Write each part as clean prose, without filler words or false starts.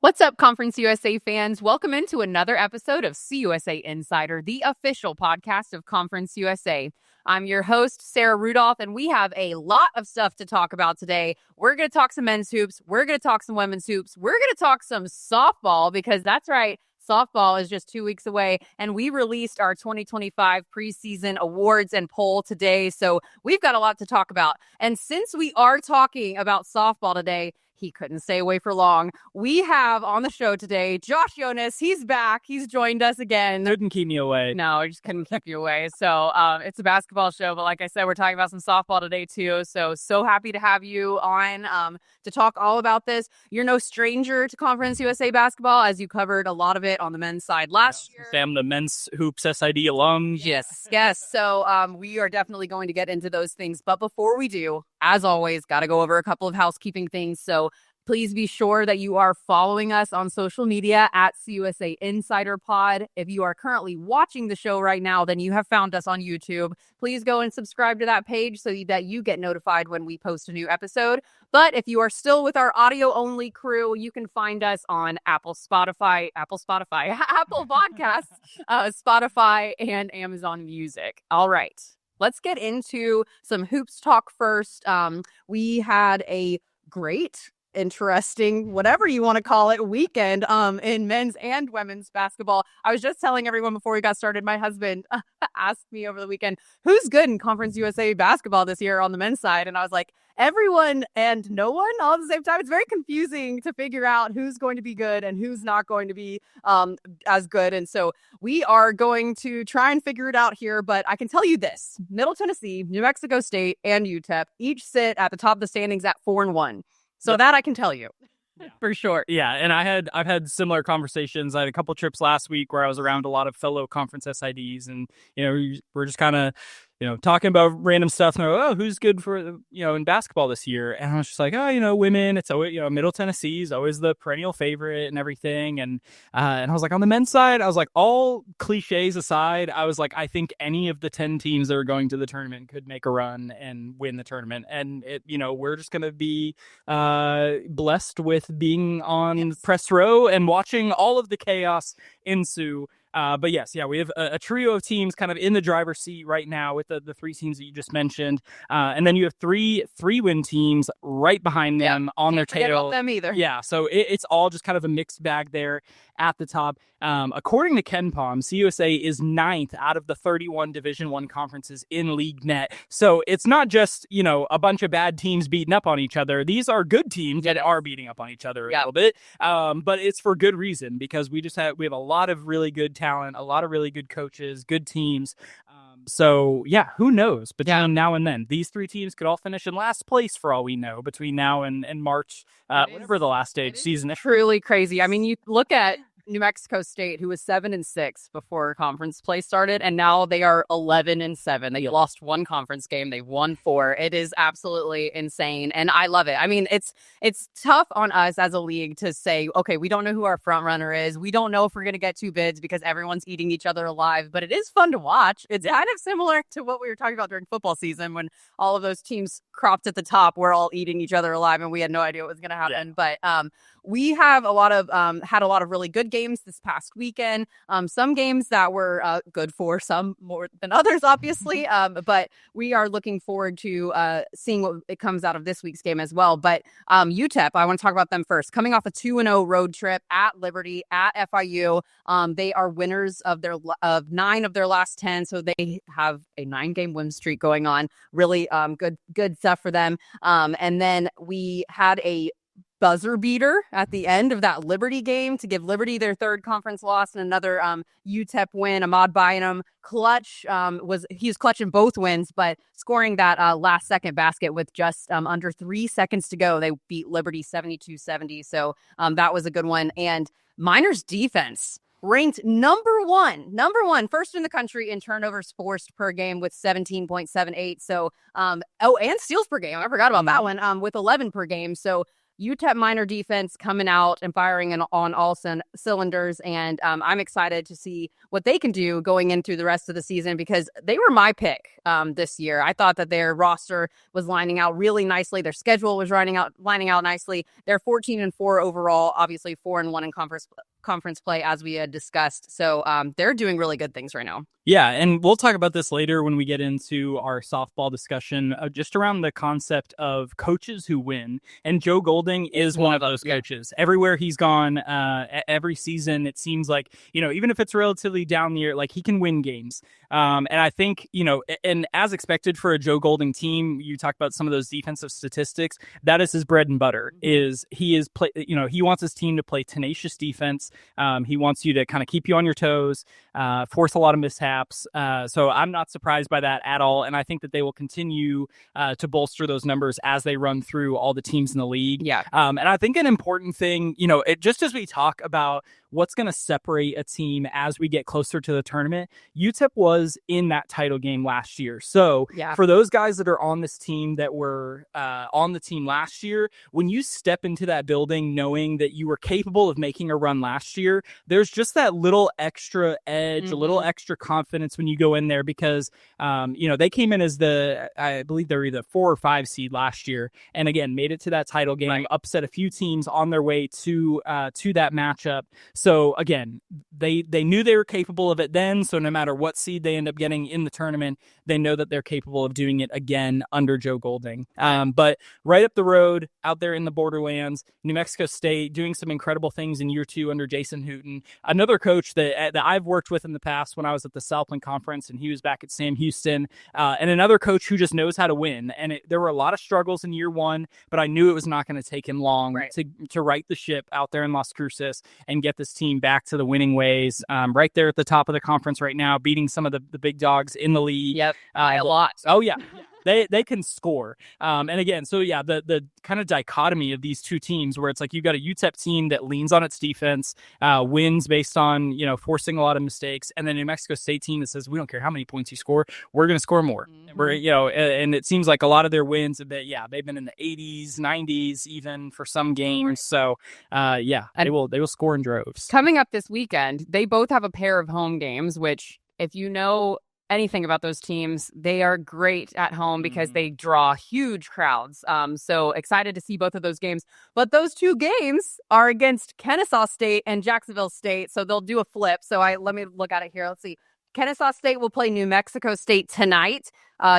What's up, Conference USA fans? Welcome into another episode of CUSA Insider, the official podcast of Conference USA. I'm your host, Sarah Rudolph, and we have a lot of stuff to talk about today. We're going to talk some men's hoops. We're going to talk some women's hoops. We're going to talk some softball because that's right. Softball is just 2 weeks away, and we released our 2025 preseason awards and poll today, so we've got a lot to talk about. And since we are talking about softball today, he couldn't stay away for long. We have on the show today Josh Yonis. He's back. He's joined us again. Couldn't keep me away. No, I just couldn't keep you away. So it's a basketball show, but like I said, we're talking about some softball today too. So happy to have you on to talk all about this. You're no stranger to Conference USA basketball, as you covered a lot of it on the men's side last year. I'm the men's hoops SID alum. Yes. So we are definitely going to get into those things. But before we do, as always, got to go over a couple of housekeeping things. So please be sure that you are following us on social media at CUSA Insider Pod. If you are currently watching the show right now, then you have found us on YouTube. Please go and subscribe to that page so that you get notified when we post a new episode. But if you are still with our audio-only crew, you can find us on Apple Podcasts, Spotify, and Amazon Music. All right, let's get into some hoops talk first. We had a great, interesting, whatever you want to call it, weekend in men's and women's basketball. I was just telling everyone before we got started, my husband asked me over the weekend, who's good in Conference USA basketball this year on the men's side? And I was like, everyone and no one all at the same time. It's very confusing to figure out who's going to be good and who's not going to be as good. And so we are going to try and figure it out here. But I can tell you this, Middle Tennessee, New Mexico State, and UTEP each sit at the top of the standings at 4-1. So that I can tell you. Yeah. For sure. Yeah, and I've had similar conversations. I had a couple trips last week where I was around a lot of fellow conference SIDs, and we're just kind of talking about random stuff. And they're, who's good for in basketball this year? And I was just like, women. It's always Middle Tennessee is always the perennial favorite and everything. And I was like, on the men's side, I was like, all cliches aside, I was like, I think any of the 10 teams that are going to the tournament could make a run and win the tournament. And we're just gonna be blessed with being on press row and watching all of the chaos ensue. But yes, we have a trio of teams kind of in the driver's seat right now with the three teams that you just mentioned. And then you have three win teams right behind them on their tail. About them either. Yeah, so it's all just kind of a mixed bag there at the top. According to KenPom, CUSA is 9th out of the 31 Division I conferences in League Net. So it's not just, a bunch of bad teams beating up on each other. These are good teams that are beating up on each other a little bit. But it's for good reason, because we have a lot of really good talent, a lot of really good coaches, good teams. So who knows? Between now and then, these three teams could all finish in last place for all we know between now and March, whatever the last stage season is. Truly crazy. I mean, you look at New Mexico State, who was 7-6 before conference play started, and now they are 11-7. They lost one conference game, they've won 4. It is absolutely insane, and I love it. I mean, it's tough on us as a league to say, okay, we don't know who our front runner is. We don't know if we're going to get 2 bids because everyone's eating each other alive. But it is fun to watch. It's kind of similar to what we were talking about during football season when all of those teams cropped at the top. We're all eating each other alive, and we had no idea what was going to happen. But we have had a lot of really good games this past weekend. Some games that were good for some more than others, obviously. But we are looking forward to seeing what it comes out of this week's game as well. But UTEP, I want to talk about them first. Coming off a 2-0 road trip at Liberty, at FIU, they are winners of 9 of their last 10. So they have a 9-game win streak going on. Really good stuff for them. And then we had a buzzer beater at the end of that Liberty game to give Liberty their 3rd conference loss and another UTEP win. Ahmad Bynum clutch he was clutch in both wins, but scoring that last second basket with just under 3 seconds to go. They beat Liberty 72-70. So that was a good one. And Miners defense ranked number one, first in the country in turnovers forced per game with 17.78. So, and steals per game. I forgot about that one with 11 per game. So UTEP minor defense coming out and firing on all cylinders. And I'm excited to see what they can do going into the rest of the season, because they were my pick this year. I thought that their roster was lining out really nicely. Their schedule was lining out nicely. They're 14-4 overall, obviously 4-1 in conference play, as we had discussed. So they're doing really good things right now. Yeah, and we'll talk about this later when we get into our softball discussion, just around the concept of coaches who win. And Joe Golding is one of those coaches. Everywhere he's gone, every season, it seems like, even if it's relatively down the year, like, he can win games. And I think, and as expected for a Joe Golding team, you talk about some of those defensive statistics, that is his bread and butter. He wants his team to play tenacious defense. He wants you to kind of keep you on your toes, force a lot of mishaps. So I'm not surprised by that at all. And I think that they will continue to bolster those numbers as they run through all the teams in the league. Yeah. And I think an important thing, just as we talk about what's going to separate a team as we get closer to the tournament, UTEP was in that title game last year. So for those guys that are on this team that were on the team last year, when you step into that building knowing that you were capable of making a run last year, there's just that little extra edge, a little extra confidence when you go in there, because they came in as I believe they were either 4 or 5 seed last year, and again made it to that title game, upset a few teams on their way to that matchup. So again, they knew they were capable of it then. So no matter what seed they end up getting in the tournament, they know that they're capable of doing it again under Joe Golding. But right up the road, out there in the borderlands, New Mexico State doing some incredible things in year 2 under Jason Hooten, another coach that I've worked with in the past when I was at the Southland Conference and he was back at Sam Houston, and another coach who just knows how to win. And there were a lot of struggles in year 1, but I knew it was not going to take him long to right the ship out there in Las Cruces and get this team back to the winning ways. Right there at the top of the conference right now, beating some of the big dogs in the league. Yep, a lot. Oh, yeah. They can score. And again, so yeah, the kind of dichotomy of these two teams where it's like you've got a UTEP team that leans on its defense, wins based on, forcing a lot of mistakes. And then a New Mexico State team that says, we don't care how many points you score, we're going to score more. We're, and it seems like a lot of their wins have been, they've been in the 80s, 90s, even for some games. So they will score in droves. Coming up this weekend, they both have a pair of home games, which if you know anything about those teams, they are great at home because they draw huge crowds. So excited to see both of those games. But those 2 games are against Kennesaw State and Jacksonville State. So they'll do a flip. So let me look at it here. Let's see. Kennesaw State will play New Mexico State tonight.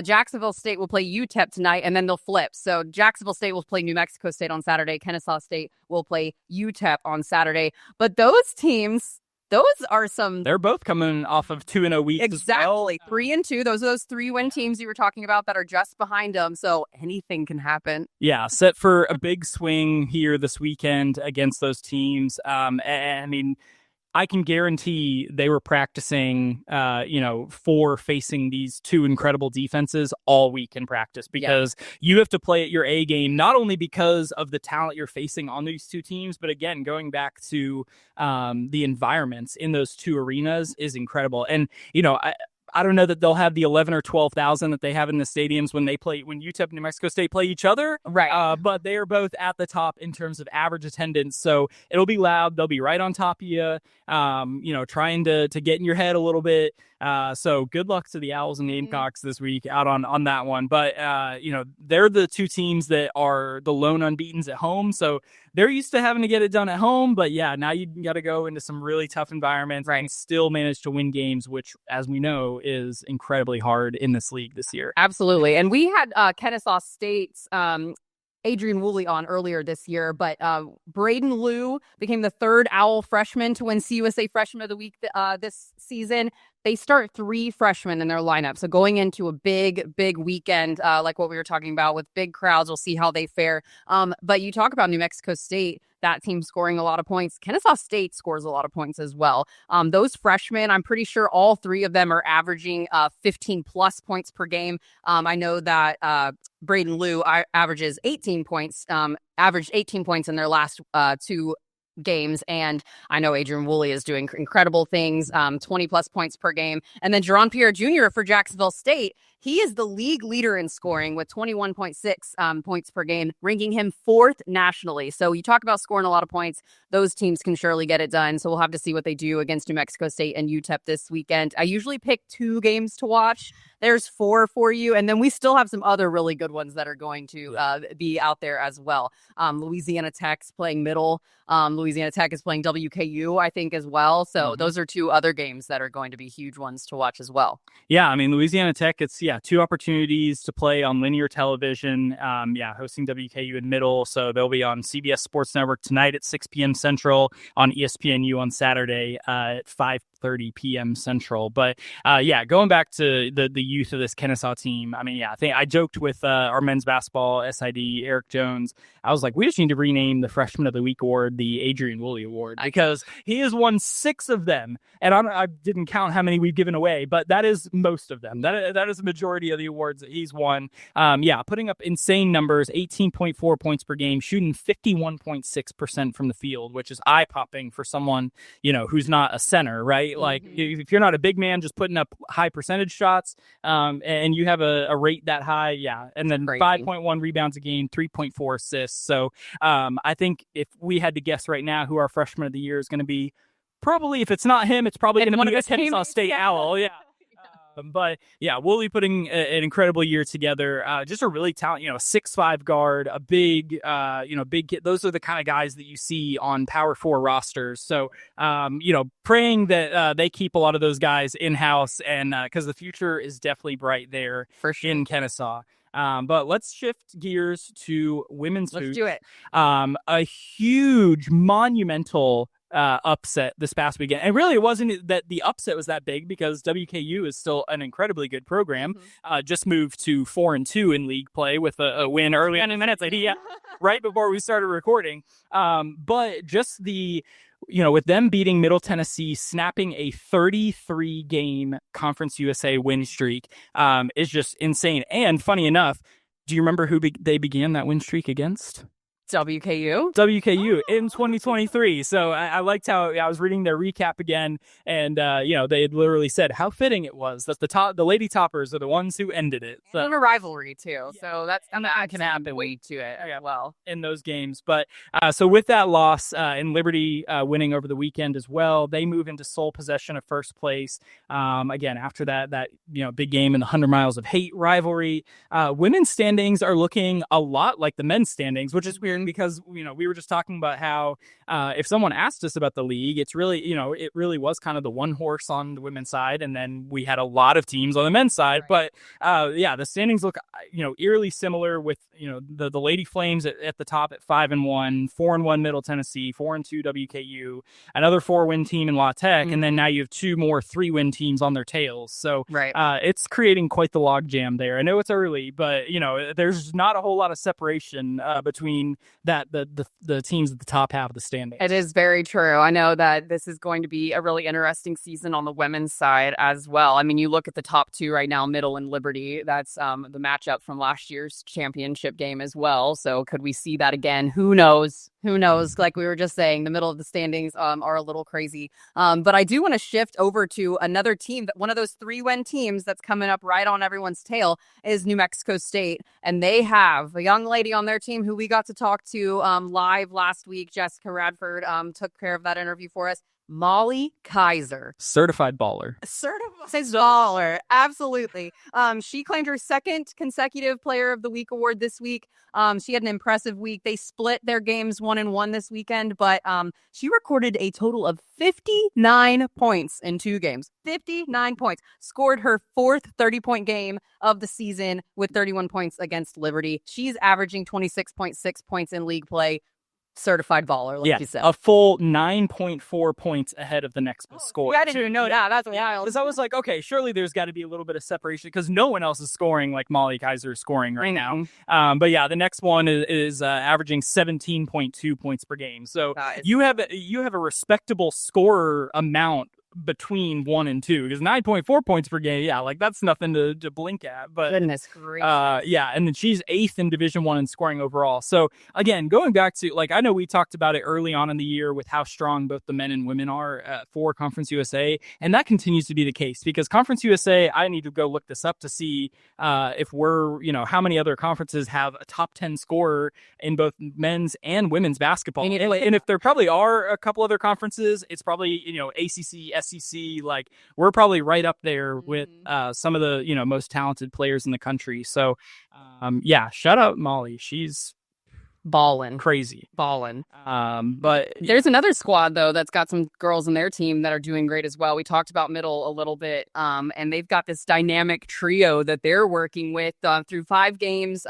Jacksonville State will play UTEP tonight, and then they'll flip. So Jacksonville State will play New Mexico State on Saturday. Kennesaw State will play UTEP on Saturday. But those teams, those are they're both coming off of 2-0 weeks. Exactly. 3-2. Those are those 3-win teams you were talking about that are just behind them. So anything can happen. Yeah. Set for a big swing here this weekend against those teams. I mean, I can guarantee they were practicing, for facing these 2 incredible defenses all week in practice, because you have to play at your A game, not only because of the talent you're facing on these 2 teams, but again, going back to the environments in those 2 arenas is incredible. And, I don't know that they'll have the 11 or 12,000 that they have in the stadiums when UTEP and New Mexico State play each other. Right. But they are both at the top in terms of average attendance. So it'll be loud. They'll be right on top of you, trying to get in your head a little bit. So good luck to the Owls and the Gamecocks this week out on that one. But, they're the 2 teams that are the lone unbeatens at home. So they're used to having to get it done at home. But now you got to go into some really tough environments and still manage to win games, which, as we know, is incredibly hard in this league this year. Absolutely. And we had Kennesaw State's Adrian Woolley on earlier this year, but Braden Liu became the 3rd Owl freshman to win CUSA Freshman of the Week this season. They start 3 freshmen in their lineup. So going into a big weekend, like what we were talking about with big crowds, we'll see how they fare. But you talk about New Mexico State, that team scoring a lot of points. Kennesaw State scores a lot of points as well. Those freshmen, I'm pretty sure all 3 of them are averaging 15 plus points per game. I know that Braden Liu averages 18 points, averaged 18 points in their last 2 games. And I know Adrian Woolley is doing incredible things, 20 plus points per game. And then Jerron Pierre Jr. for Jacksonville State, he is the league leader in scoring with 21.6 points per game, ranking him 4th nationally. So you talk about scoring a lot of points. Those teams can surely get it done. So we'll have to see what they do against New Mexico State and UTEP this weekend. I usually pick 2 games to watch. There's 4 for you. And then we still have some other really good ones that are going to be out there as well. Louisiana Tech's playing middle. Louisiana Tech is playing WKU, I think, as well. So those are 2 other games that are going to be huge ones to watch as well. Yeah, I mean, Louisiana Tech, it's 2 opportunities to play on linear television. Hosting WKU in middle. So they'll be on CBS Sports Network tonight at 6 p.m. Central, on ESPNU on Saturday at 5:30 p.m. Central. But going back to the youth of this Kennesaw team, I mean, I think I joked with our men's basketball SID, Eric Jones. I was like, we just need to rename the Freshman of the Week award the Adrian Woolley Award, because he has won 6 of them. And I didn't count how many we've given away, but that is most of them. That is the majority of the awards that he's won. Putting up insane numbers, 18.4 points per game, shooting 51.6% from the field, which is eye-popping for someone, who's not a center, right? Like, if you're not a big man just putting up high percentage shots, and you have a rate that high, and then 5.1 rebounds a game, 3.4 assists. So I think if we had to guess right now who our freshman of the year is going to be, probably, if it's not him, it's probably going to be a Kennesaw State Owl. But Woolley putting an incredible year together. Just a really talented, 6'5" guard, a big, big kid. Those are the kind of guys that you see on Power 4 rosters. So, praying that they keep a lot of those guys in house, and because the future is definitely bright there in Kennesaw. But let's shift gears to women's hoops. Let's do it. A huge, monumental upset this past weekend. And really, it wasn't that the upset was that big, because WKU is still an incredibly good program. Just moved to 4-2 in league play with a win early on in minutes, right before we started recording. But just with them beating Middle Tennessee, snapping a 33-game Conference USA win streak is just insane. And funny enough, do you remember who they began that win streak against? WKU in 2023. So I liked how I was reading their recap again, and they had literally said how fitting it was that the Lady Toppers are the ones who ended it. So, and a rivalry too. So that can happen. Weight to it well in those games. But so with that loss and Liberty winning over the weekend as well, they move into sole possession of first place. Again, after that big game in the 100 Miles of Hate rivalry, women's standings are looking a lot like the men's standings, which is weird, because we were just talking about how if someone asked us about the league, it's really it really was kind of the one horse on the women's side, and then we had a lot of teams on the men's side. Right. But the standings look eerily similar, with the Lady Flames at the top at 5-1, 4-1 Middle Tennessee, 4-2 WKU, another 4-win team in La Tech, and then now you have 2 more 3-win teams on their tails. So it's creating quite the logjam there. I know it's early, but there's not a whole lot of separation between the teams at the top half of the standings. It is very true. I know that this is going to be a really interesting season on the women's side as well. I mean, you look at the top 2 right now, Middle and Liberty. That's the matchup from last year's championship game as well. So could we see that again? Who knows? Like we were just saying, the middle of the standings are a little crazy. But I do want to shift over to another team. One of those 3-win teams that's coming up right on everyone's tail is New Mexico State. And they have a young lady on their team who we got to talk to live last week. Jessica Radford took care of that interview for us. Molly Kaiser. Certified baller. Certified baller. Absolutely. She claimed her 2nd consecutive Player of the Week award this week. She had an impressive week. They split their games 1-1 this weekend, but she recorded a total of 59 points in 2 games. 59 points. Scored her 4th 30-point game of the season with 31 points against Liberty. She's averaging 26.6 points in league play. Certified baller, like you said. A full 9.4 points ahead of the next score. I didn't even know that. That's wild. Because I was like, okay, surely there's got to be a little bit of separation, because no one else is scoring like Molly Kaiser is scoring right now. But the next one is averaging 17.2 points per game. So you have a respectable scorer amount between 1 and 2, because 9.4 points per game, yeah, like that's nothing to blink at. But goodness gracious. Yeah, and then she's 8th in Division I in scoring overall. So again, going back to, like, I know we talked about it early on in the year with how strong both the men and women are for Conference USA, and that continues to be the case, because Conference USA, I need to go look this up to see if we're, how many other conferences have a top 10 scorer in both men's and women's basketball. And if there probably are a couple other conferences, it's probably, ACC, SEC, like we're probably right up there with some of the, most talented players in the country. So, yeah, shout out Molly. She's ballin', crazy, but there's another squad though that's got some girls in their team that are doing great as well. We talked about middle a little bit, and they've got this dynamic trio that they're working with through 5 games,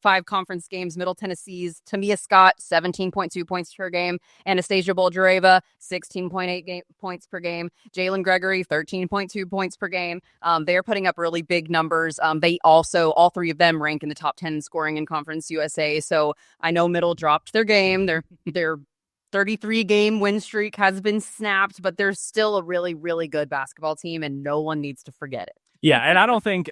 5 conference games. Middle Tennessee's Tamia Scott, 17.2 points per game. Anastasia Boljareva, 16.8 points per game. Jalen Gregory, 13.2 points per game. They're putting up really big numbers. They also, all 3 of them rank in the top 10 in scoring in Conference USA. So I know Middle dropped their game. Their 33-game win streak has been snapped, but they're still a really, really good basketball team, and no one needs to forget it. Yeah, and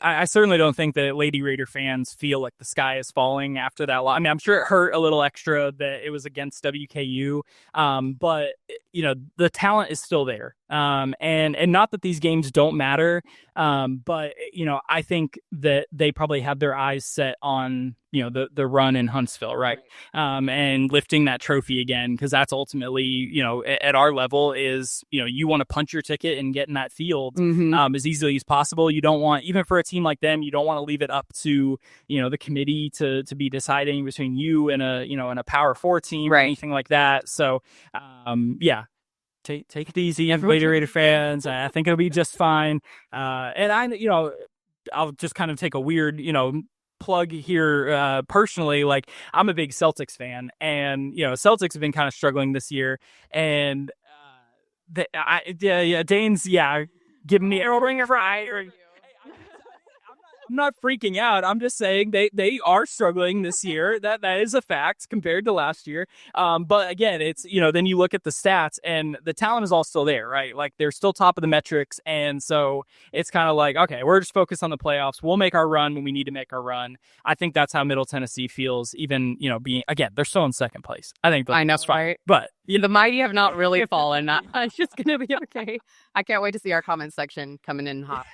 I certainly don't think that Lady Raider fans feel like the sky is falling after that loss. I mean, I'm sure it hurt a little extra that it was against WKU, but the talent is still there. And not that these games don't matter, but I think that they probably have their eyes set on the run in Huntsville, right? And lifting that trophy again, because that's ultimately at our level is you want to punch your ticket and get in that field as easily as possible. You don't want, even for a team like them, you don't want to leave it up to the committee to be deciding between you and a Power 4 team, right, or anything like that. So yeah. Take it easy, Lady Raider fans. I think it'll be just fine. And I'll just kind of take a weird, plug here personally. Like, I'm a big Celtics fan, and Celtics have been kind of struggling this year. And Dane's giving me a ring of right. I'm not freaking out. I'm just saying they are struggling this year. That is a fact compared to last year. But again, it's then you look at the stats and the talent is all still there, right? Like, they're still top of the metrics, and so it's kind of like, okay, we're just focused on the playoffs. We'll make our run when we need to make our run. I think that's how Middle Tennessee feels. Even being, again, they're still in second place. I think that's fine, right? But the mighty have not really fallen. It's just gonna be okay. I can't wait to see our comment section coming in hot.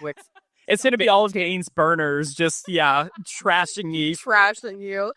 It's going to be all of Gaines burners just, trashing you.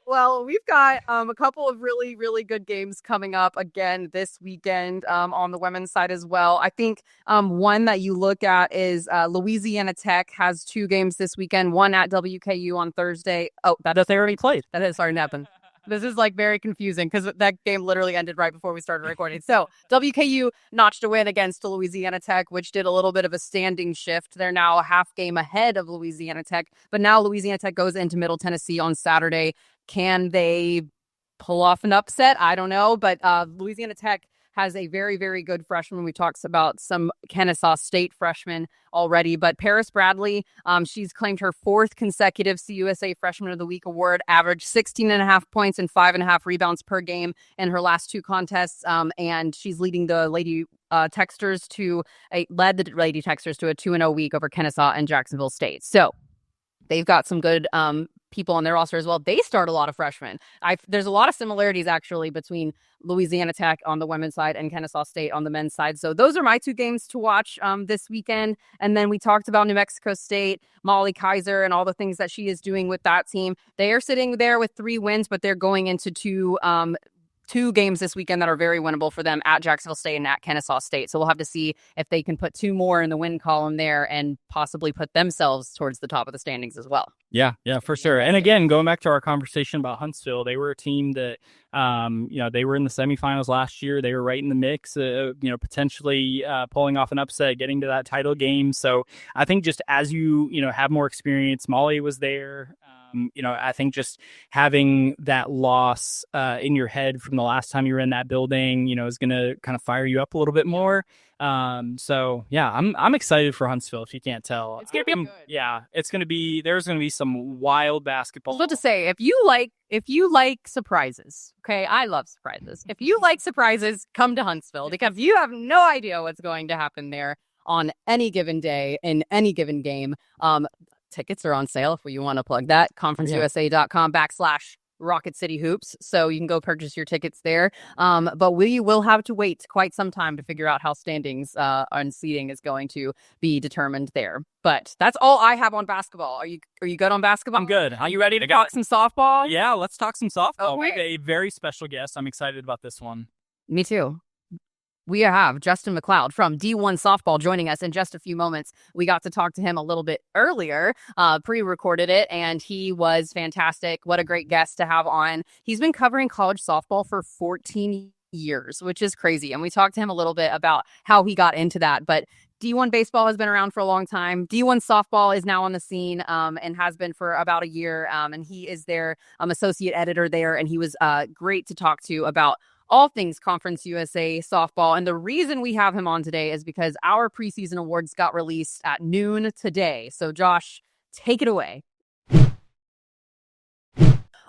Well, we've got a couple of really, really good games coming up again this weekend on the women's side as well. I think one that you look at is Louisiana Tech has 2 games this weekend, one at WKU on Thursday. Oh, that they already played. That is starting to happen. This is very confusing because that game literally ended right before we started recording. So WKU notched a win against Louisiana Tech, which did a little bit of a standing shift. They're now a half game ahead of Louisiana Tech, but now Louisiana Tech goes into Middle Tennessee on Saturday. Can they pull off an upset? I don't know, but Louisiana Tech has a very, very good freshman. We talked about some Kennesaw State freshmen already, but Paris Bradley, she's claimed her 4th consecutive CUSA Freshman of the Week award, averaged 16.5 points and 5.5 rebounds per game in her last 2 contests, and she's leading the Lady Texters led the Lady Texters to a 2-0 week over Kennesaw and Jacksonville State. So they've got some good people on their roster as well. They start a lot of freshmen. There's a lot of similarities actually between Louisiana Tech on the women's side and Kennesaw State on the men's side. So those are my 2 games to watch this weekend. And then we talked about New Mexico State, Molly Kaiser, and all the things that she is doing with that team. They are sitting there with 3 wins, but they're going into 2 games this weekend that are very winnable for them at Jacksonville State and at Kennesaw State. So we'll have to see if they can put 2 more in the win column there and possibly put themselves towards the top of the standings as well. Yeah, for sure. And again, going back to our conversation about Huntsville, they were a team that, they were in the semifinals last year. They were right in the mix, potentially pulling off an upset, getting to that title game. So I think just as you have more experience, Molly was there. I think just having that loss in your head from the last time you were in that building, is going to kind of fire you up a little bit more. So yeah, I'm excited for Huntsville. If you can't tell, it's gonna be good. Yeah, it's gonna be. There's gonna be some wild basketball. I was about to say, if you like surprises, okay, I love surprises. If you like surprises, come to Huntsville because you have no idea what's going to happen there on any given day in any given game. Tickets are on sale if you want to plug that. conferenceusa.com/Rocket City Hoops. So you can go purchase your tickets there. But we will have to wait quite some time to figure out how standings and seating is going to be determined there. But that's all I have on basketball. Are you good on basketball? I'm good. Are you ready to talk some softball? Yeah, let's talk some softball. Okay. We have a very special guest. I'm excited about this one. Me too. We have Justin McLeod from D1Softball joining us in just a few moments. We got to talk to him a little bit earlier, pre-recorded it, and he was fantastic. What a great guest to have on. He's been covering college softball for 14 years, which is crazy. And we talked to him a little bit about how he got into that. But D1 baseball has been around for a long time. D1 softball is now on the scene and has been for about a year. And he is their associate editor there. And he was great to talk to about all things Conference USA softball. And the reason we have him on today is because our preseason awards got released at noon today. So Josh, take it away.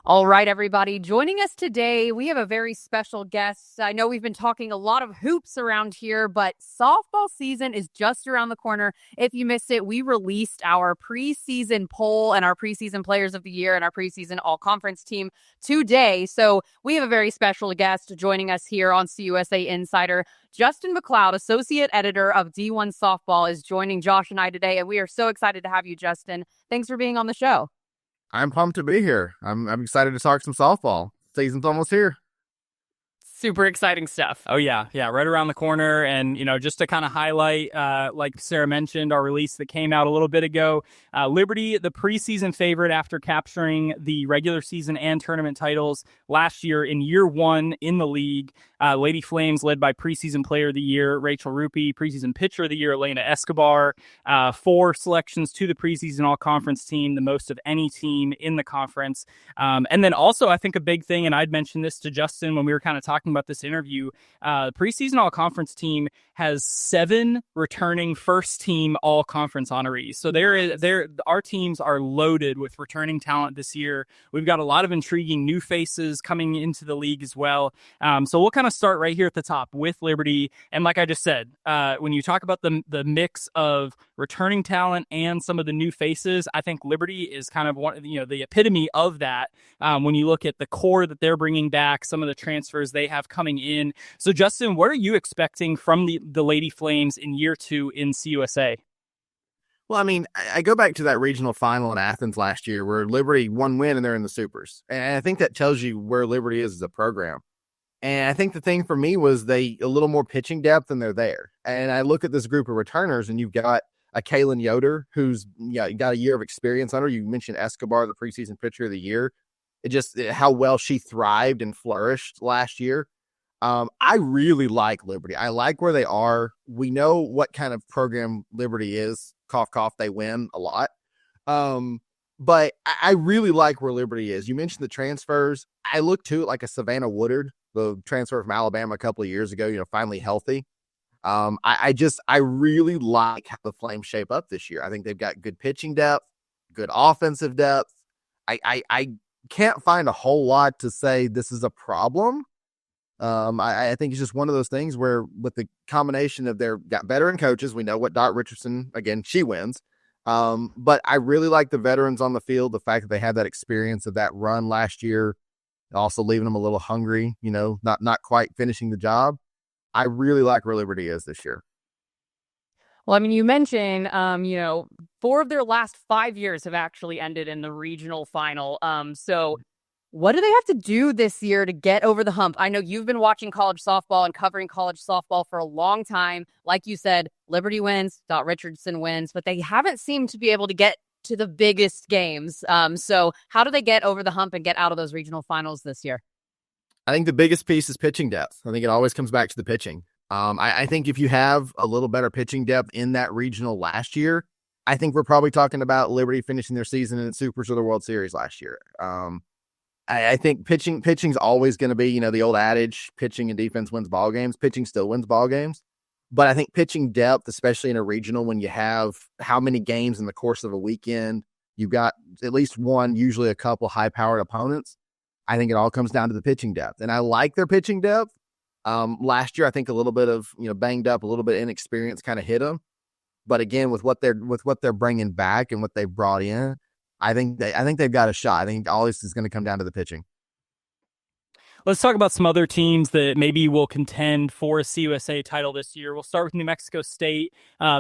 All right, everybody. Joining us today, we have a very special guest. I know we've been talking a lot of hoops around here, but softball season is just around the corner. If you missed it, we released our preseason poll and our preseason players of the year and our preseason all-conference team today. So we have a very special guest joining us here on CUSA Insider. Justin McLeod, associate editor of D1 Softball, is joining Josh and I today, and we are so excited to have you, Justin. Thanks for being on the show. I'm pumped to be here. I'm excited to talk some softball. Season's almost here. Super exciting stuff. Oh, yeah. Yeah, right around the corner. And, just to kind of highlight, like Sarah mentioned, our release that came out a little bit ago, Liberty, the preseason favorite after capturing the regular season and tournament titles last year in year one in the league. Lady Flames led by preseason player of the year, Rachel Rupi, preseason pitcher of the year, Elena Escobar, 4 selections to the preseason all-conference team, the most of any team in the conference. And then also, I think a big thing, and I'd mentioned this to Justin when we were kind of talking about this interview, preseason all-conference team has 7 returning first-team all-conference honorees. So our teams are loaded with returning talent this year. We've got a lot of intriguing new faces coming into the league as well. So we'll kind of start right here at the top with Liberty. And like I just said, when you talk about the mix of returning talent and some of the new faces, I think Liberty is kind of one, the epitome of that. When you look at the core that they're bringing back, some of the transfers they have coming in. So Justin, what are you expecting from the Lady Flames in year 2 in CUSA? Well, I mean, I go back to that regional final in Athens last year where Liberty won win and they're in the supers. And I think that tells you where Liberty is as a program. And I think the thing for me was a little more pitching depth and they're there. And I look at this group of returners and you've got a Kaylin Yoder who's got a year of experience under. You mentioned Escobar, the preseason pitcher of the year. It just how well she thrived and flourished last year. I really like Liberty. I like where they are. We know what kind of program Liberty is. Cough, cough, they win a lot. But I really like where Liberty is. You mentioned the transfers. I look to it like a Savannah Woodard, the transfer from Alabama a couple of years ago, finally healthy. I really like how the Flames shape up this year. I think they've got good pitching depth, good offensive depth. I can't find a whole lot to say this is a problem. I think it's just one of those things where with the combination of their got veteran coaches, we know what Dot Richardson, again, she wins. But I really like the veterans on the field, the fact that they have that experience of that run last year, also leaving them a little hungry, not quite finishing the job. I really like where Liberty is this year. Well, I mean, you mentioned, 4 of their last 5 years have actually ended in the regional final. So what do they have to do this year to get over the hump? I know you've been watching college softball and covering college softball for a long time. Like you said, Liberty wins, Dot Richardson wins, but they haven't seemed to be able to get to the biggest games. So how do they get over the hump and get out of those regional finals this year? I think the biggest piece is pitching depth. I think it always comes back to the pitching. I think if you have a little better pitching depth in that regional last year, I think we're probably talking about Liberty finishing their season in the Supers or the World Series last year. I think pitching's always going to be, the old adage, pitching and defense wins ball games. Pitching still wins ball games. But I think pitching depth, especially in a regional, when you have how many games in the course of a weekend, you've got at least one, usually a couple high-powered opponents. I think it all comes down to the pitching depth. And I like their pitching depth. Last year, I think a little bit of, banged up, a little bit of inexperience kind of hit them. But again, with what they're bringing back and what they've brought in, I think they've got a shot. I think all this is going to come down to the pitching. Let's talk about some other teams that maybe will contend for a CUSA title this year. We'll start with New Mexico State,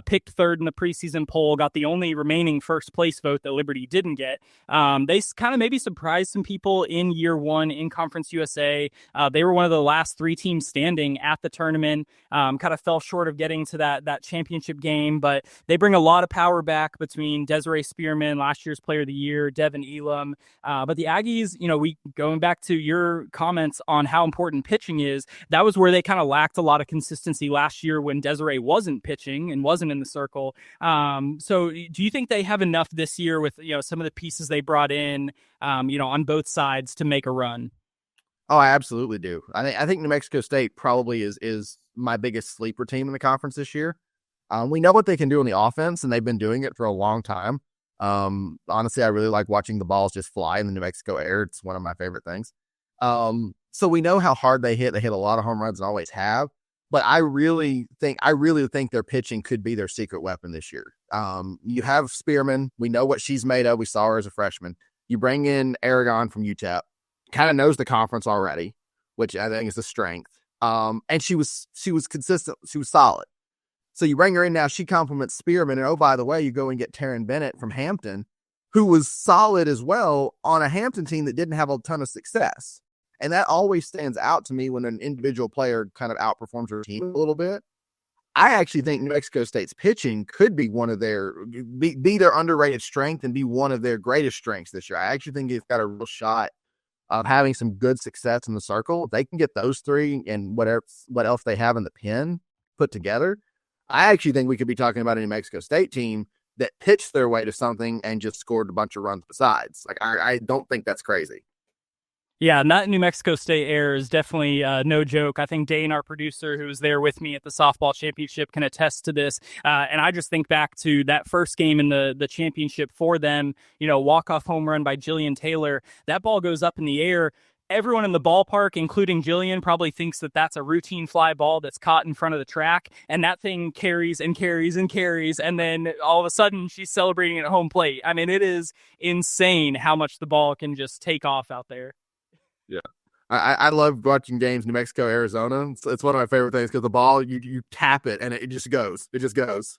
picked third in the preseason poll, got the only remaining first place vote that Liberty didn't get. They kind of maybe surprised some people in year one in Conference USA. They were one of the last three teams standing at the tournament, kind of fell short of getting to that championship game, but they bring a lot of power back between Desiree Spearman, last year's Player of the Year, Devin Elam. But the Aggies, we going back to your comments on how important pitching is, that was where they kind of lacked a lot of consistency last year when Desiree wasn't pitching and wasn't in the circle. So do you think they have enough this year with, some of the pieces they brought in, on both sides to make a run? Oh, I absolutely do. I think New Mexico State probably is my biggest sleeper team in the conference this year. We know what they can do on the offense, and they've been doing it for a long time. Honestly, I really like watching the balls just fly in the New Mexico air. It's one of my favorite things. So we know how hard they hit. They hit a lot of home runs and always have. But I really think their pitching could be their secret weapon this year. You have Spearman. We know what she's made of. We saw her as a freshman. You bring in Aragon from UTEP. Kind of knows the conference already, which I think is a strength. And she was consistent. She was solid. So you bring her in now. She complements Spearman. And oh, by the way, you go and get Taryn Bennett from Hampton, who was solid as well on a Hampton team that didn't have a ton of success. And that always stands out to me when an individual player kind of outperforms their team a little bit. I actually think New Mexico State's pitching could be one of be their underrated strength and be one of their greatest strengths this year. I actually think it's got a real shot of having some good success in the circle. If they can get those three and what else they have in the pen put together, I actually think we could be talking about a New Mexico State team that pitched their way to something and just scored a bunch of runs besides. Like, I don't think that's crazy. Yeah, not New Mexico State air is definitely no joke. I think Dane, our producer, who was there with me at the softball championship, can attest to this. And I just think back to that first game in the championship for them, walk-off home run by Jillian Taylor. That ball goes up in the air. Everyone in the ballpark, including Jillian, probably thinks that that's a routine fly ball that's caught in front of the track. And that thing carries and carries and carries. And then all of a sudden, she's celebrating at home plate. I mean, it is insane how much the ball can just take off out there. Yeah. I love watching games New Mexico, Arizona. It's one of my favorite things because the ball, you tap it and it just goes. It just goes.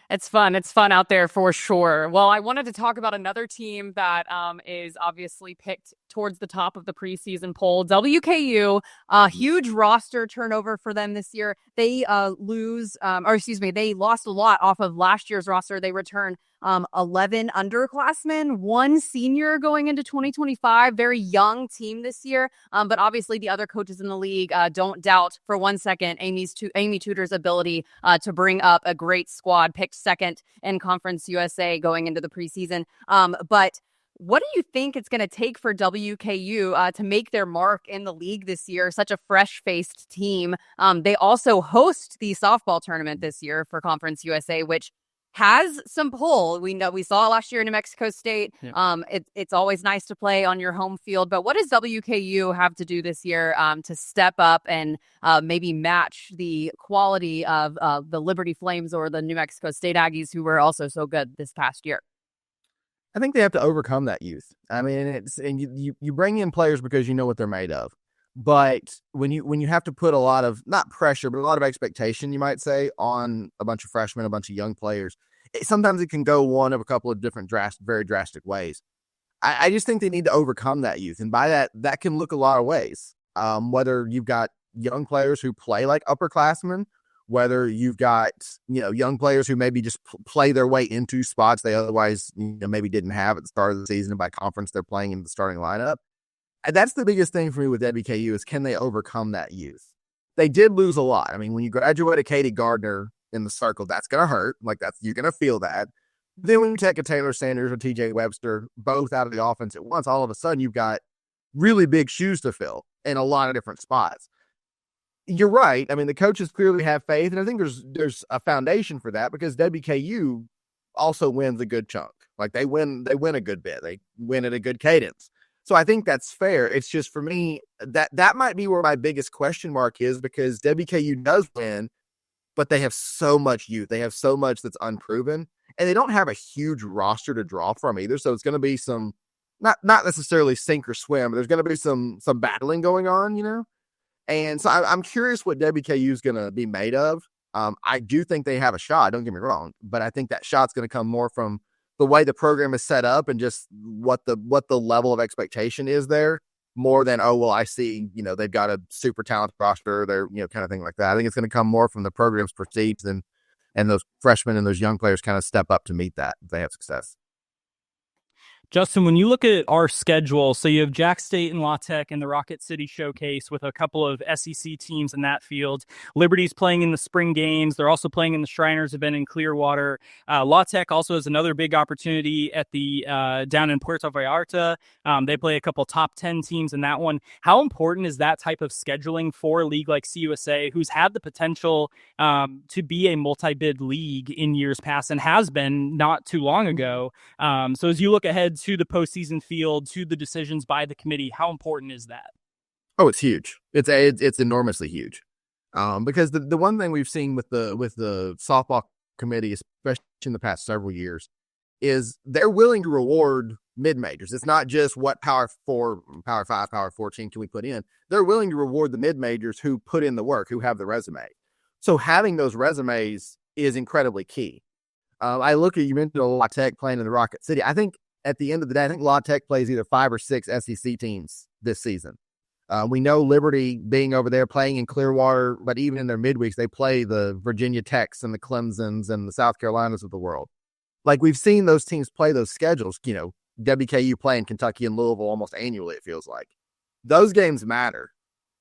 It's fun. It's fun out there for sure. Well, I wanted to talk about another team that is obviously picked towards the top of the preseason poll. WKU, huge roster turnover for them this year. They they lost a lot off of last year's roster. They returned 11 underclassmen, one senior going into 2025. Very young team this year. But obviously the other coaches in the league don't doubt for 1 second Amy Tudor's ability to bring up a great squad, picked second in Conference USA going into the preseason. But what do you think it's going to take for WKU to make their mark in the league this year? Such a fresh-faced team. They also host the softball tournament this year for Conference USA, which has some pull. We saw last year in New Mexico State. Yeah. It's always nice to play on your home field. But what does WKU have to do this year to step up and maybe match the quality of the Liberty Flames or the New Mexico State Aggies, who were also so good this past year? I think they have to overcome that youth. I mean, you bring in players because you know what they're made of. But when you have to put a lot of, not pressure, but a lot of expectation, you might say, on a bunch of freshmen, a bunch of young players, sometimes it can go one of a couple of different very drastic ways. I just think they need to overcome that youth. And by that can look a lot of ways. Whether you've got young players who play like upperclassmen, whether you've got, young players who maybe just play their way into spots they otherwise, maybe didn't have at the start of the season, and by conference they're playing in the starting lineup. And that's the biggest thing for me with WKU is, can they overcome that youth? They did lose a lot. I mean, when you graduated Katie Gardner in the circle, that's going to hurt. Like you're going to feel that. Then when you take a Taylor Sanders or TJ Webster, both out of the offense at once, all of a sudden you've got really big shoes to fill in a lot of different spots. You're right. I mean, the coaches clearly have faith, and I think there's a foundation for that because WKU also wins a good chunk. Like they win a good bit. They win at a good cadence. So I think that's fair. It's just for me that might be where my biggest question mark is because WKU does win, but they have so much youth. They have so much that's unproven, and they don't have a huge roster to draw from either. So it's going to be some not necessarily sink or swim, but there's going to be some battling going on, you know. And so I'm curious what WKU is going to be made of. I do think they have a shot. Don't get me wrong, but I think that shot's going to come more from the way the program is set up and just what the level of expectation is there, more than I see they've got a super talented roster, they're kind of thing like that. I think it's going to come more from the program's perceived and those freshmen and those young players kind of step up to meet that if they have success. Justin, when you look at our schedule, so you have Jack State and La Tech in the Rocket City Showcase with a couple of SEC teams in that field. Liberty's playing in the spring games. They're also playing in the Shriners event in Clearwater. La Tech also has another big opportunity at the down in Puerto Vallarta. They play a couple top 10 teams in that one. How important is that type of scheduling for a league like CUSA, who's had the potential to be a multi-bid league in years past and has been not too long ago? So as you look ahead to the postseason field, to the decisions by the committee, how important is that? Oh, it's huge. It's enormously huge. Because the one thing we've seen with the softball committee, especially in the past several years, is they're willing to reward mid-majors. It's not just what Power 4, Power 5, Power 14 can we put in. They're willing to reward the mid-majors who put in the work, who have the resume. So having those resumes is incredibly key. I look at, you mentioned La Tech playing in the Rocket City. I think at the end of the day, I think La Tech plays either 5 or 6 SEC teams this season. We know Liberty being over there playing in Clearwater, but even in their midweeks, they play the Virginia Techs and the Clemsons and the South Carolinas of the world. Like we've seen those teams play those schedules, WKU playing Kentucky and Louisville almost annually, it feels like. Those games matter.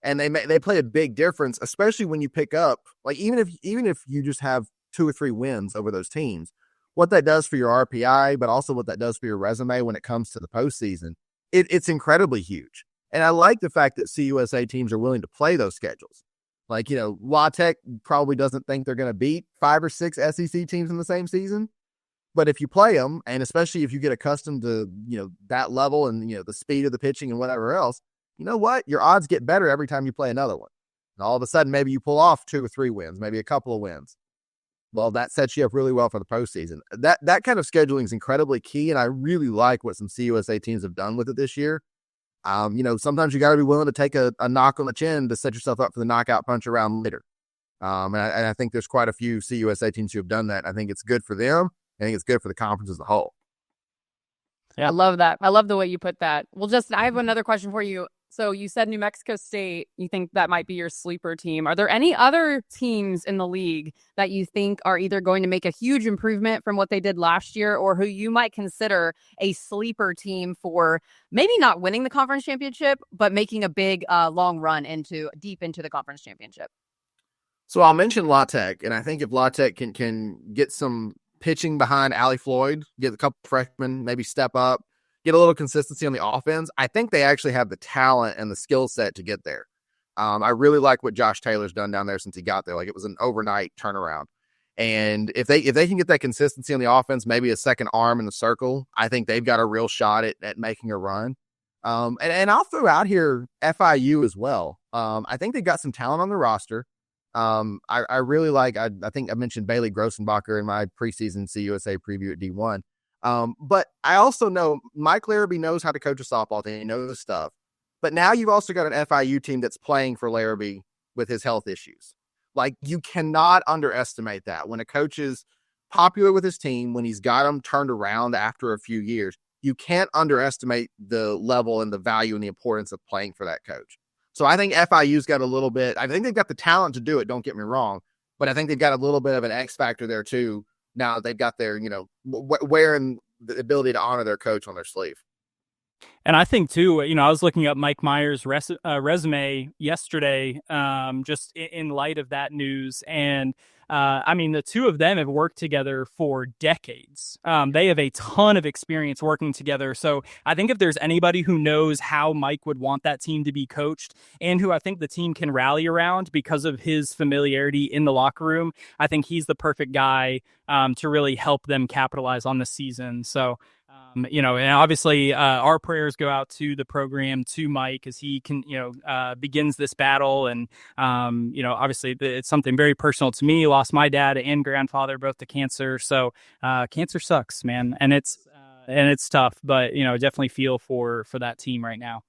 And they play a big difference, especially when you pick up, like even if you just have 2 or 3 wins over those teams, what that does for your RPI, but also what that does for your resume when it comes to the postseason, it's incredibly huge. And I like the fact that CUSA teams are willing to play those schedules. Like, La Tech probably doesn't think they're going to beat 5 or 6 SEC teams in the same season. But if you play them, and especially if you get accustomed to, that level and, the speed of the pitching and whatever else, you know what? Your odds get better every time you play another one. And all of a sudden, maybe you pull off 2 or 3 wins, maybe a couple of wins. Well, that sets you up really well for the postseason. That kind of scheduling is incredibly key, and I really like what some CUSA teams have done with it this year. Sometimes you got to be willing to take a knock on the chin to set yourself up for the knockout punch around later. And I think there's quite a few CUSA teams who have done that. I think it's good for them. I think it's good for the conference as a whole. Yeah, I love that. I love the way you put that. Well, Justin, I have another question for you. So you said New Mexico State, you think that might be your sleeper team. Are there any other teams in the league that you think are either going to make a huge improvement from what they did last year, or who you might consider a sleeper team for maybe not winning the conference championship, but making a big long run deep into the conference championship? So I'll mention La Tech, and I think if La Tech can get some pitching behind Allie Floyd, get a couple freshmen, maybe step up, get a little consistency on the offense, I think they actually have the talent and the skill set to get there. I really like what Josh Taylor's done down there since he got there. Like, it was an overnight turnaround. And if they can get that consistency on the offense, maybe a second arm in the circle, I think they've got a real shot at making a run. And I'll throw out here FIU as well. I think they've got some talent on the roster. I really like, I think I mentioned Bailey Grossenbacher in my preseason CUSA preview at D1. But I also know Mike Larrabee knows how to coach a softball team. He knows stuff. But now you've also got an FIU team that's playing for Larrabee with his health issues. Like, you cannot underestimate that. When a coach is popular with his team, when he's got them turned around after a few years, you can't underestimate the level and the value and the importance of playing for that coach. So I think FIU's got a little bit, I think they've got the talent to do it, don't get me wrong, but I think they've got a little bit of an X factor there too. Now they've got their, wearing the ability to honor their coach on their sleeve. And I think too, I was looking up Mike Meyer's resume yesterday, just in light of that news. And I mean, the two of them have worked together for decades. They have a ton of experience working together. So I think if there's anybody who knows how Mike would want that team to be coached and who I think the team can rally around because of his familiarity in the locker room, I think he's the perfect guy to really help them capitalize on the season. So, and obviously our prayers go out to the program, to Mike, as he can, begins this battle. And, obviously it's something very personal to me. Lost my dad and grandfather both to cancer. So cancer sucks, man. And it's tough, but, definitely feel for that team right now.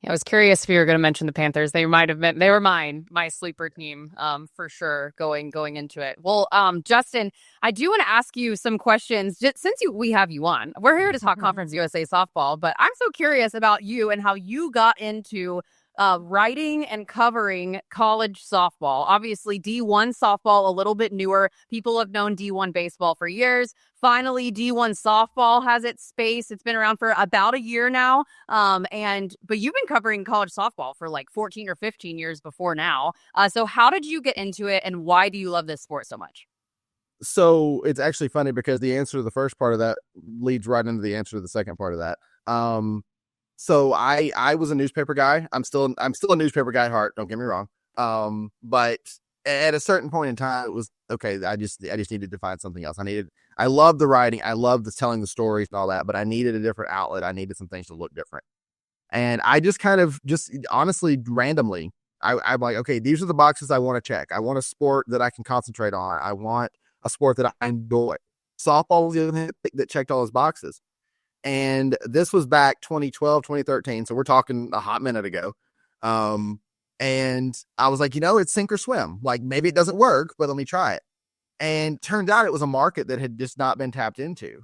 I was curious if you were going to mention the Panthers. They might have been. They were my sleeper team, for sure. Going into it. Well, Justin, I do want to ask you some questions. Just since we have you on, we're here to talk Conference USA softball, but I'm so curious about you and how you got into writing and covering college softball. Obviously, D1 softball, a little bit newer. People have known D1 baseball for years. Finally, D1 softball has its space. It's been around for about a year now. But you've been covering college softball for like 14 or 15 years before now. So how did you get into it, and why do you love this sport so much? So it's actually funny because the answer to the first part of that leads right into the answer to the second part of that. So I was a newspaper guy. I'm still a newspaper guy at heart. Don't get me wrong. But at a certain point in time, it was okay. I just needed to find something else. I loved the writing. I loved the telling the stories and all that, but I needed a different outlet. I needed some things to look different. And I just honestly, randomly, I'm like, okay, these are the boxes I want to check. I want a sport that I can concentrate on. I want a sport that I enjoy. Softball was the other thing that checked all those boxes. And this was back 2012, 2013. So we're talking a hot minute ago. And I was like, it's sink or swim. Like, maybe it doesn't work, but let me try it. And turned out it was a market that had just not been tapped into.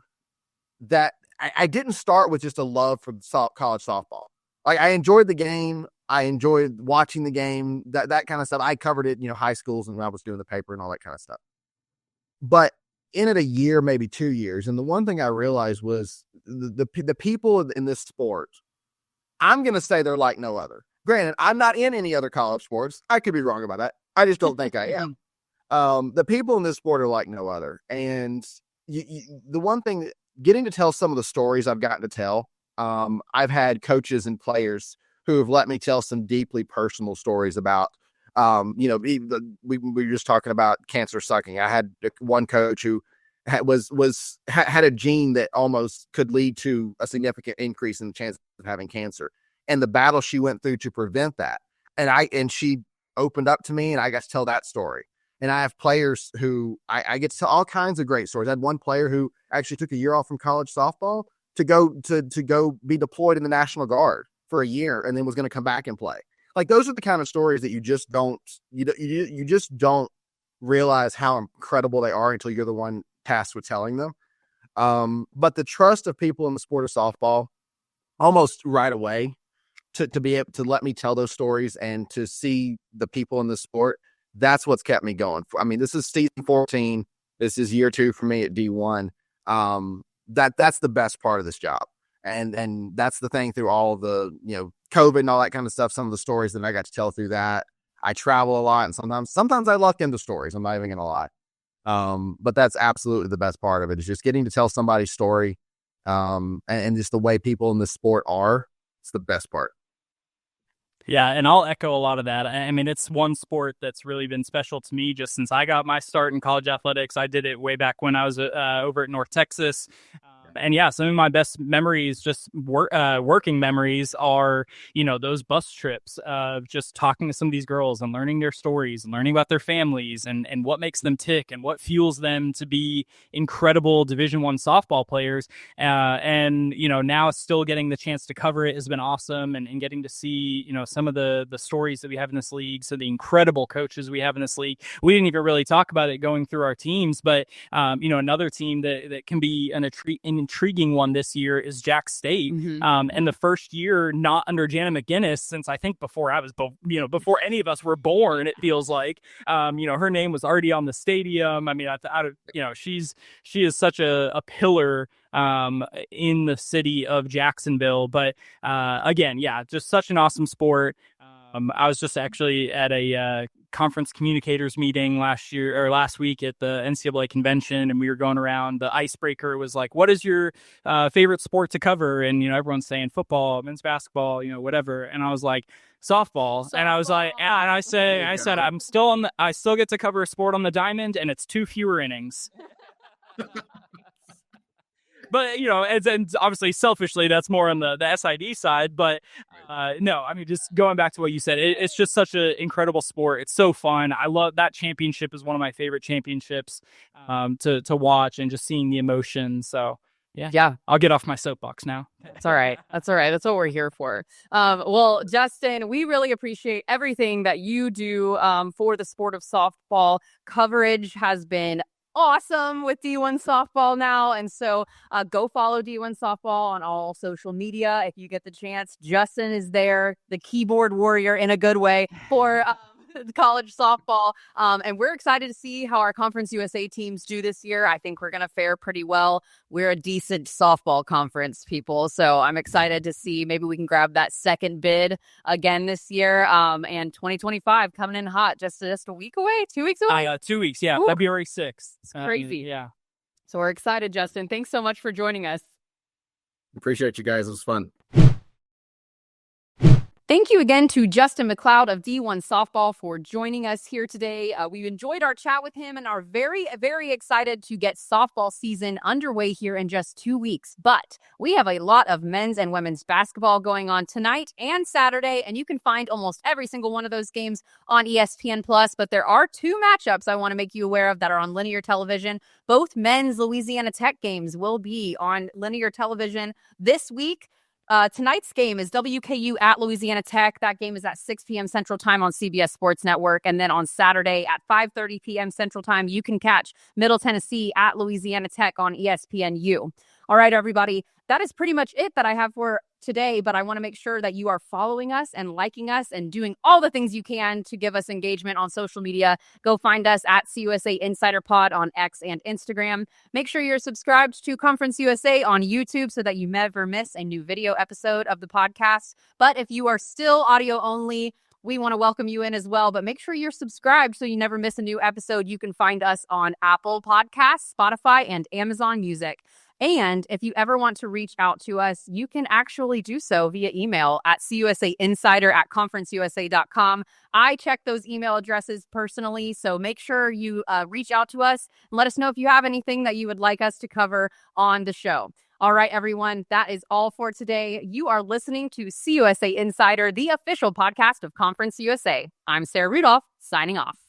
That I didn't start with just a love for college softball. Like, I enjoyed the game. I enjoyed watching the game, that kind of stuff. I covered it, high schools, and I was doing the paper and all that kind of stuff. But in it a year, maybe 2 years. And the one thing I realized was the people in this sport, I'm going to say they're like no other. Granted, I'm not in any other college sports. I could be wrong about that. I just don't think I am. The people in this sport are like no other. And the one thing, getting to tell some of the stories I've gotten to tell, I've had coaches and players who have let me tell some deeply personal stories about, we were just talking about cancer sucking. I had one coach who had a gene that almost could lead to a significant increase in the chance of having cancer, and the battle she went through to prevent that. And she opened up to me, and I got to tell that story. And I have players who I get to tell all kinds of great stories. I had one player who actually took a year off from college softball to go be deployed in the National Guard for a year, and then was going to come back and play. Like, those are the kind of stories that you just don't realize how incredible they are until you're the one tasked with telling them. But the trust of people in the sport of softball, almost right away, to be able to let me tell those stories and to see the people in the sport, that's what's kept me going. I mean, this is season 14. This is year 2 for me at D1. That's the best part of this job. And that's the thing through all of the, COVID and all that kind of stuff. Some of the stories that I got to tell through that. I travel a lot, and sometimes I luck into stories. I'm not even going to lie. But that's absolutely the best part of it, is just getting to tell somebody's story. And just the way people in this sport are, it's the best part. Yeah, and I'll echo a lot of that. I mean, it's one sport that's really been special to me just since I got my start in college athletics. I did it way back when I was over at North Texas. And yeah, some of my best memories, just working memories, are, those bus trips of just talking to some of these girls and learning their stories and learning about their families and what makes them tick and what fuels them to be incredible Division I softball players. And, now still getting the chance to cover it has been awesome, and getting to see, some of the stories that we have in this league. So the incredible coaches we have in this league. We didn't even really talk about it going through our teams, but, another team that can be an intriguing one this year is Jack State. Mm-hmm. And the first year not under Jana McGinnis since I think before before any of us were born, it feels like. Her name was already on the stadium. I mean, she is such a pillar in the city of Jacksonville. But again, yeah, just such an awesome sport. I was just actually at a conference communicators meeting last week at the NCAA convention, and we were going around. The icebreaker was like, what is your favorite sport to cover? And, everyone's saying football, men's basketball, whatever. And I was like, softball. And I was like, and I said, I still get to cover a sport on the diamond, and it's 2 fewer innings. But, and obviously selfishly, that's more on the SID side. But no, I mean, just going back to what you said, it's just such an incredible sport. It's so fun. I love that championship is one of my favorite championships to watch, and just seeing the emotion. So, yeah, I'll get off my soapbox now. That's all right. That's what we're here for. Well, Justin, we really appreciate everything that you do for the sport of softball. Coverage has been awesome with D1Softball now. And so go follow D1Softball on all social media if you get the chance. Justin is there, the keyboard warrior in a good way for college softball. And we're excited to see how our Conference USA teams do this year. I think we're going to fare pretty well. We're a decent softball conference, people. So I'm excited to see maybe we can grab that second bid again this year. And 2025 coming in hot, just a week away, 2 weeks away. 2 weeks. Yeah. Ooh. February 6th. It's crazy. Yeah. So we're excited, Justin. Thanks so much for joining us. Appreciate you guys. It was fun. Thank you again to Justin McLeod of D1Softball for joining us here today. We enjoyed our chat with him and are very, very excited to get softball season underway here in just 2 weeks. But we have a lot of men's and women's basketball going on tonight and Saturday, and you can find almost every single one of those games on ESPN+. But there are 2 matchups I want to make you aware of that are on linear television. Both men's Louisiana Tech games will be on linear television this week. Tonight's game is WKU at Louisiana Tech. That game is at 6 p.m. Central Time on CBS Sports Network. And then on Saturday at 5:30 p.m. Central Time, you can catch Middle Tennessee at Louisiana Tech on ESPNU. All right, everybody, that is pretty much it that I have for today, but I want to make sure that you are following us and liking us and doing all the things you can to give us engagement on social media. Go find us at CUSA Insider Pod on X and Instagram. Make sure you're subscribed to Conference USA on YouTube so that you never miss a new video episode of the podcast. But if you are still audio only, we want to welcome you in as well, but make sure you're subscribed so you never miss a new episode. You can find us on Apple Podcasts, Spotify, and Amazon Music. And if you ever want to reach out to us, you can actually do so via email at cusainsider@conferenceusa.com. I check those email addresses personally, so make sure you reach out to us and let us know if you have anything that you would like us to cover on the show. All right, everyone, that is all for today. You are listening to CUSA Insider, the official podcast of Conference USA. I'm Sarah Rudolph, signing off.